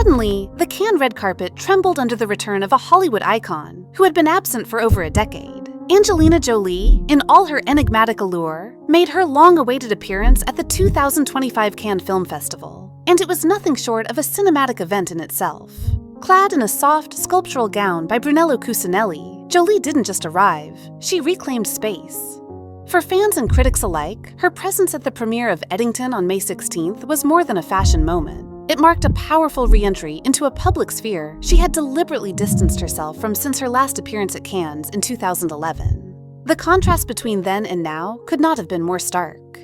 Suddenly, the Cannes red carpet trembled under the return of a Hollywood icon who had been absent for over a decade. Angelina Jolie, in all her enigmatic allure, made her long-awaited appearance at the 2025 Cannes Film Festival, and it was nothing short of a cinematic event in itself. Clad in a soft, sculptural gown by Brunello Cucinelli, Jolie didn't just arrive, she reclaimed space. For fans and critics alike, her presence at the premiere of Eddington on May 16th was more than a fashion moment. It marked a powerful re-entry into a public sphere she had deliberately distanced herself from since her last appearance at Cannes in 2011. The contrast between then and now could not have been more stark.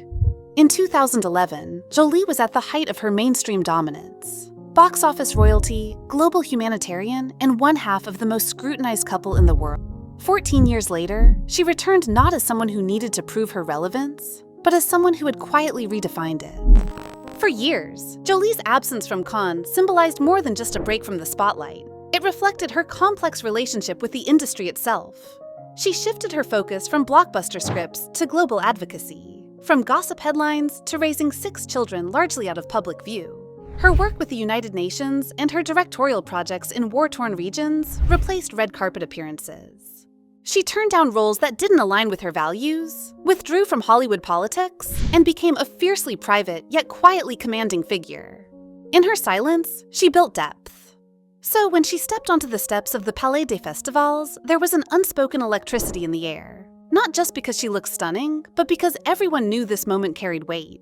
In 2011, Jolie was at the height of her mainstream dominance. Box office royalty, global humanitarian, and one half of the most scrutinized couple in the world. 14 years later, she returned not as someone who needed to prove her relevance, but as someone who had quietly redefined it. For years, Jolie's absence from Cannes symbolized more than just a break from the spotlight. It reflected her complex relationship with the industry itself. She shifted her focus from blockbuster scripts to global advocacy, from gossip headlines to raising 6 children largely out of public view. Her work with the United Nations and her directorial projects in war-torn regions replaced red carpet appearances. She turned down roles that didn't align with her values, withdrew from Hollywood politics, and became a fiercely private yet quietly commanding figure. In her silence, she built depth. So when she stepped onto the steps of the Palais des Festivals, there was an unspoken electricity in the air. Not just because she looked stunning, but because everyone knew this moment carried weight.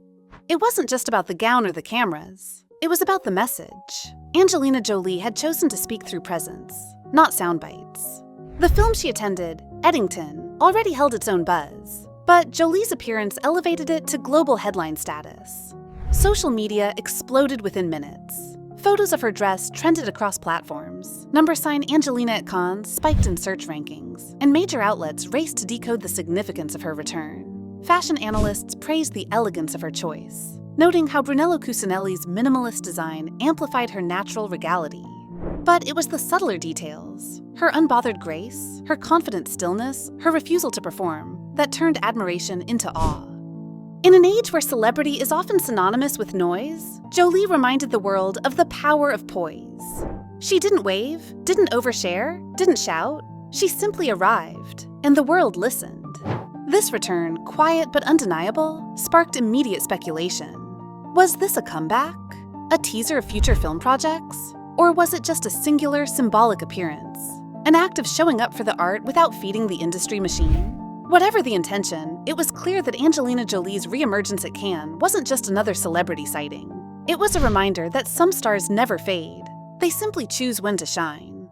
It wasn't just about the gown or the cameras. It was about the message. Angelina Jolie had chosen to speak through presence, not sound bites. The film she attended, Eddington, already held its own buzz, but Jolie's appearance elevated it to global headline status. Social media exploded within minutes. Photos of her dress trended across platforms. # Angelina at Cannes spiked in search rankings, and major outlets raced to decode the significance of her return. Fashion analysts praised the elegance of her choice, noting how Brunello Cucinelli's minimalist design amplified her natural regality. But it was the subtler details, her unbothered grace, her confident stillness, her refusal to perform, that turned admiration into awe. In an age where celebrity is often synonymous with noise, Jolie reminded the world of the power of poise. She didn't wave, didn't overshare, didn't shout. She simply arrived, and the world listened. This return, quiet but undeniable, sparked immediate speculation. Was this a comeback? A teaser of future film projects? Or was it just a singular, symbolic appearance? An act of showing up for the art without feeding the industry machine? Whatever the intention, it was clear that Angelina Jolie's reemergence at Cannes wasn't just another celebrity sighting. It was a reminder that some stars never fade. They simply choose when to shine.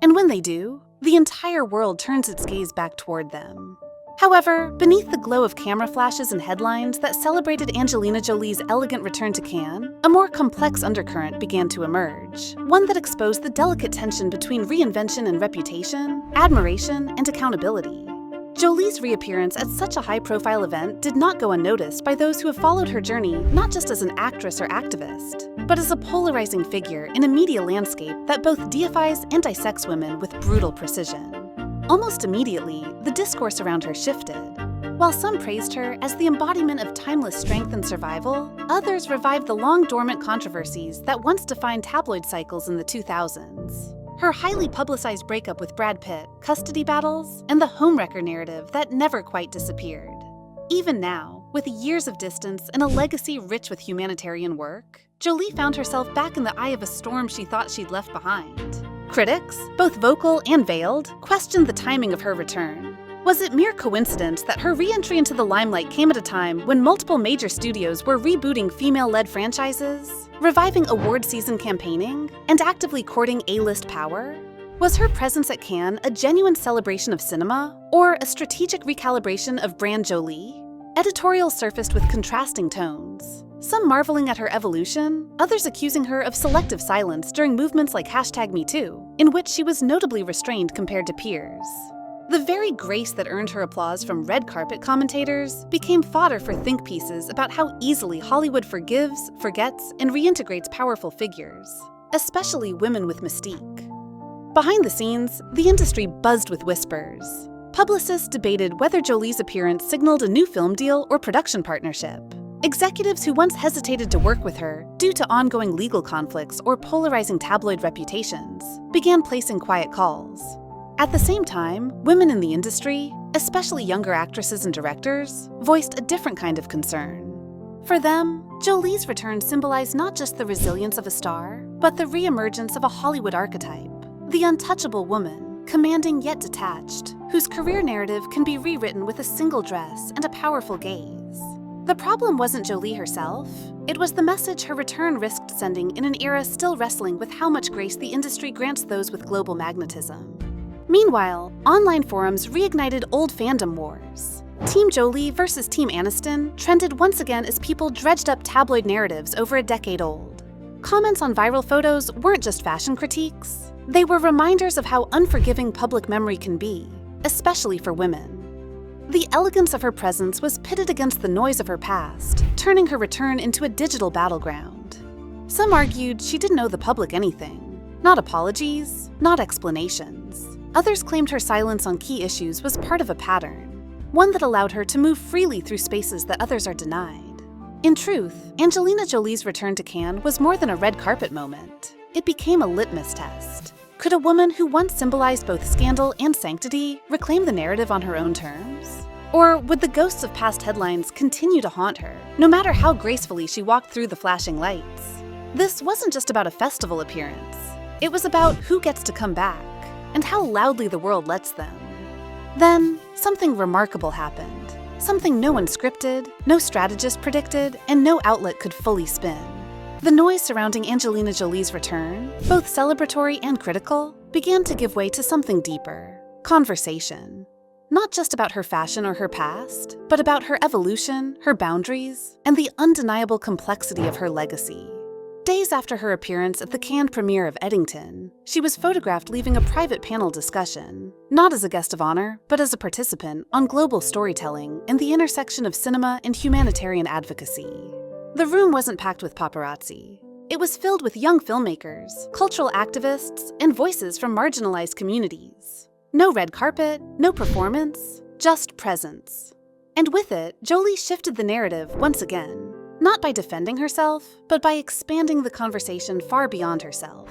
And when they do, the entire world turns its gaze back toward them. However, beneath the glow of camera flashes and headlines that celebrated Angelina Jolie's elegant return to Cannes, a more complex undercurrent began to emerge, one that exposed the delicate tension between reinvention and reputation, admiration and accountability. Jolie's reappearance at such a high-profile event did not go unnoticed by those who have followed her journey not just as an actress or activist, but as a polarizing figure in a media landscape that both deifies and dissects women with brutal precision. Almost immediately, the discourse around her shifted. While some praised her as the embodiment of timeless strength and survival, others revived the long-dormant controversies that once defined tabloid cycles in the 2000s. Her highly publicized breakup with Brad Pitt, custody battles, and the homewrecker narrative that never quite disappeared. Even now, with years of distance and a legacy rich with humanitarian work, Jolie found herself back in the eye of a storm she thought she'd left behind. Critics, both vocal and veiled, questioned the timing of her return. Was it mere coincidence that her re-entry into the limelight came at a time when multiple major studios were rebooting female-led franchises, reviving award season campaigning, and actively courting A-list power? Was her presence at Cannes a genuine celebration of cinema, or a strategic recalibration of brand Jolie? Editorials surfaced with contrasting tones. Some marveling at her evolution, others accusing her of selective silence during movements like #MeToo, in which she was notably restrained compared to peers. The very grace that earned her applause from red carpet commentators became fodder for think pieces about how easily Hollywood forgives, forgets, and reintegrates powerful figures, especially women with mystique. Behind the scenes, the industry buzzed with whispers. Publicists debated whether Jolie's appearance signaled a new film deal or production partnership. Executives who once hesitated to work with her due to ongoing legal conflicts or polarizing tabloid reputations began placing quiet calls. At the same time, women in the industry, especially younger actresses and directors, voiced a different kind of concern. For them, Jolie's return symbolized not just the resilience of a star, but the reemergence of a Hollywood archetype, the untouchable woman, commanding yet detached, whose career narrative can be rewritten with a single dress and a powerful gaze. The problem wasn't Jolie herself, it was the message her return risked sending in an era still wrestling with how much grace the industry grants those with global magnetism. Meanwhile, online forums reignited old fandom wars. Team Jolie versus Team Aniston trended once again as people dredged up tabloid narratives over a decade old. Comments on viral photos weren't just fashion critiques, they were reminders of how unforgiving public memory can be, especially for women. The elegance of her presence was pitted against the noise of her past, turning her return into a digital battleground. Some argued she didn't owe the public anything. Not apologies, not explanations. Others claimed her silence on key issues was part of a pattern, one that allowed her to move freely through spaces that others are denied. In truth, Angelina Jolie's return to Cannes was more than a red carpet moment. It became a litmus test. Could a woman who once symbolized both scandal and sanctity reclaim the narrative on her own terms? Or would the ghosts of past headlines continue to haunt her, no matter how gracefully she walked through the flashing lights? This wasn't just about a festival appearance. It was about who gets to come back, and how loudly the world lets them. Then, something remarkable happened. Something no one scripted, no strategist predicted, and no outlet could fully spin. The noise surrounding Angelina Jolie's return, both celebratory and critical, began to give way to something deeper: conversation. Not just about her fashion or her past, but about her evolution, her boundaries, and the undeniable complexity of her legacy. Days after her appearance at the Cannes premiere of Eddington, she was photographed leaving a private panel discussion, not as a guest of honor, but as a participant on global storytelling and the intersection of cinema and humanitarian advocacy. The room wasn't packed with paparazzi. It was filled with young filmmakers, cultural activists, and voices from marginalized communities. No red carpet, no performance, just presence. And with it, Jolie shifted the narrative once again, not by defending herself, but by expanding the conversation far beyond herself.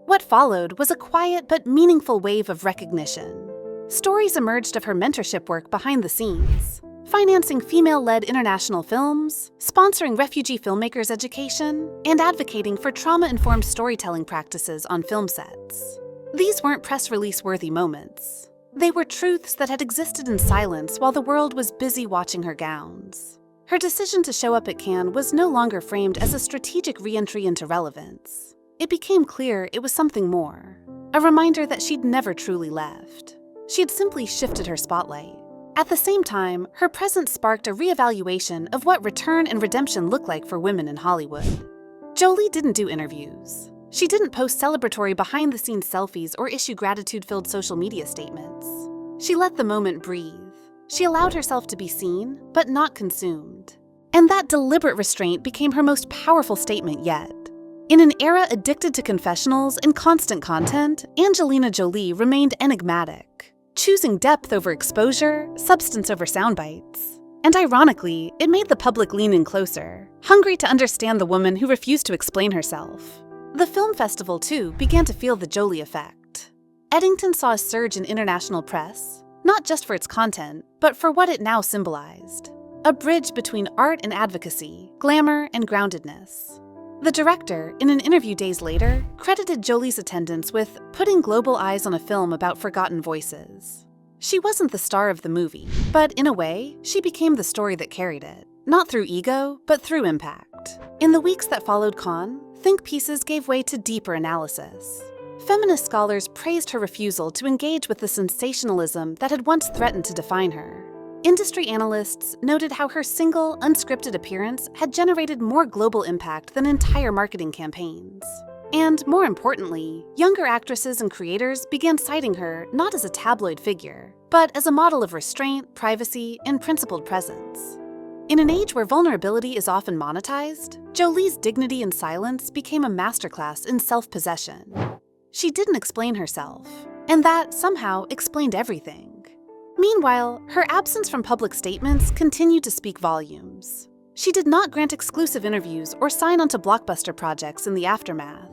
What followed was a quiet but meaningful wave of recognition. Stories emerged of her mentorship work behind the scenes, financing female-led international films, sponsoring refugee filmmakers' education, and advocating for trauma-informed storytelling practices on film sets. These weren't press release-worthy moments. They were truths that had existed in silence while the world was busy watching her gowns. Her decision to show up at Cannes was no longer framed as a strategic re-entry into relevance. It became clear it was something more, a reminder that she'd never truly left. She had simply shifted her spotlight. At the same time, her presence sparked a reevaluation of what return and redemption look like for women in Hollywood. Jolie didn't do interviews. She didn't post celebratory behind-the-scenes selfies or issue gratitude-filled social media statements. She let the moment breathe. She allowed herself to be seen, but not consumed. And that deliberate restraint became her most powerful statement yet. In an era addicted to confessionals and constant content, Angelina Jolie remained enigmatic, choosing depth over exposure, substance over soundbites. And ironically, it made the public lean in closer, hungry to understand the woman who refused to explain herself. The film festival, too, began to feel the Jolie effect. Eddington saw a surge in international press, not just for its content, but for what it now symbolized: a bridge between art and advocacy, glamour and groundedness. The director, in an interview days later, credited Jolie's attendance with putting global eyes on a film about forgotten voices. She wasn't the star of the movie, but in a way, she became the story that carried it, not through ego, but through impact. In the weeks that followed Cannes, think pieces gave way to deeper analysis. Feminist scholars praised her refusal to engage with the sensationalism that had once threatened to define her. Industry analysts noted how her single, unscripted appearance had generated more global impact than entire marketing campaigns. And more importantly, younger actresses and creators began citing her not as a tabloid figure, but as a model of restraint, privacy, and principled presence. In an age where vulnerability is often monetized, Jolie's dignity and silence became a masterclass in self-possession. She didn't explain herself, and that somehow explained everything. Meanwhile, her absence from public statements continued to speak volumes. She did not grant exclusive interviews or sign onto blockbuster projects in the aftermath.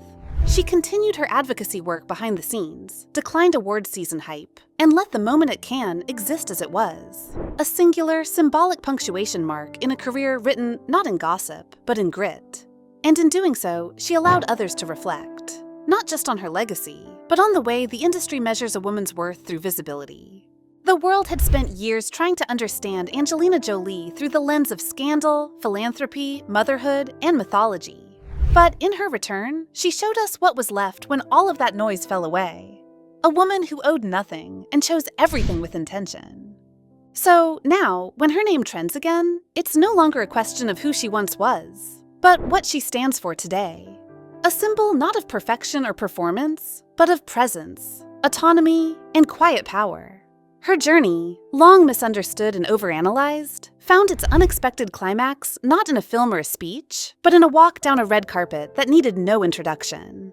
She continued her advocacy work behind the scenes, declined awards season hype, and let the moment at Cannes exist as it was. A singular, symbolic punctuation mark in a career written not in gossip, but in grit. And in doing so, she allowed others to reflect, not just on her legacy, but on the way the industry measures a woman's worth through visibility. The world had spent years trying to understand Angelina Jolie through the lens of scandal, philanthropy, motherhood, and mythology. But in her return, she showed us what was left when all of that noise fell away. A woman who owed nothing and chose everything with intention. So now, when her name trends again, it's no longer a question of who she once was, but what she stands for today. A symbol not of perfection or performance, but of presence, autonomy, and quiet power. Her journey, long misunderstood and overanalyzed, found its unexpected climax not in a film or a speech, but in a walk down a red carpet that needed no introduction.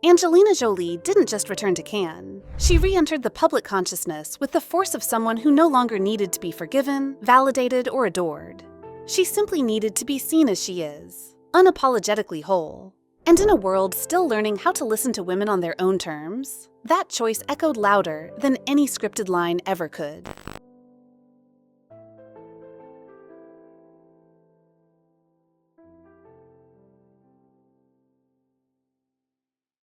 Angelina Jolie didn't just return to Cannes. She re-entered the public consciousness with the force of someone who no longer needed to be forgiven, validated, or adored. She simply needed to be seen as she is, unapologetically whole. And in a world still learning how to listen to women on their own terms, that choice echoed louder than any scripted line ever could.